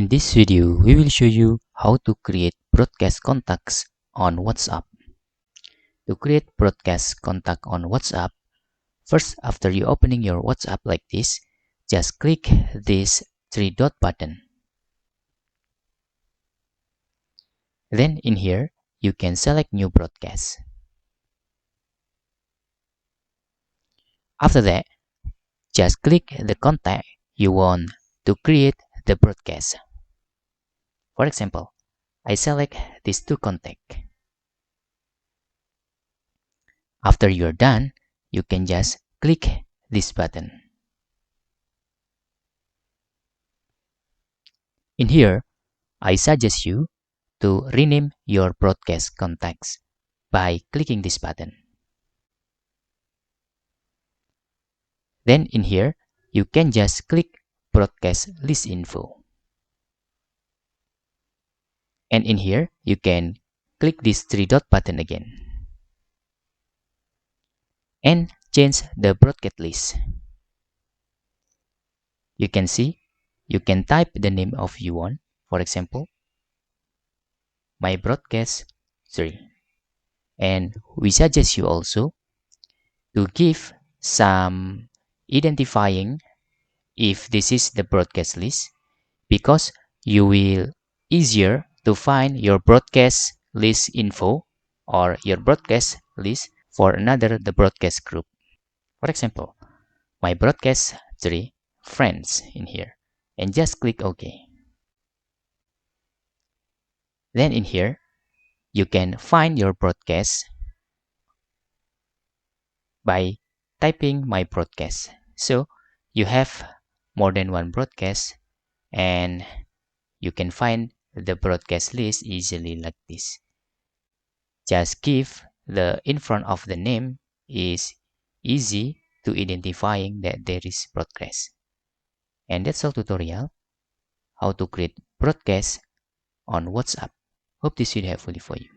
In this video, we will show you how to create broadcast contacts on WhatsApp. To create broadcast contact on WhatsApp, first after you opening your WhatsApp like this, just click this three dot button. Then in here, you can select new broadcast. After that, just click the contact you want to create the broadcast. For example, I select these two contacts. After you're done, you can just click this button. In here, I suggest you to rename your broadcast contacts by clicking this button. Then in here, you can just click broadcast list info. And in here, you can click this three dot button again and change the broadcast list. You can see, you can type the name of you want. For example, my broadcast 3. And we suggest you also to give some identifying if this is the broadcast list, because you will easier to find your broadcast list info or your broadcast list for another the broadcast group. For example, my broadcast 3 friends in here, and just click OK. Then in here, you can find your broadcast by typing my broadcast. So you have more than one broadcast, and you can find the broadcast list easily like this. Just give the in front of the name is easy to identifying that there is broadcast. And that's all tutorial how to create broadcast on WhatsApp. Hope this video helpful for you.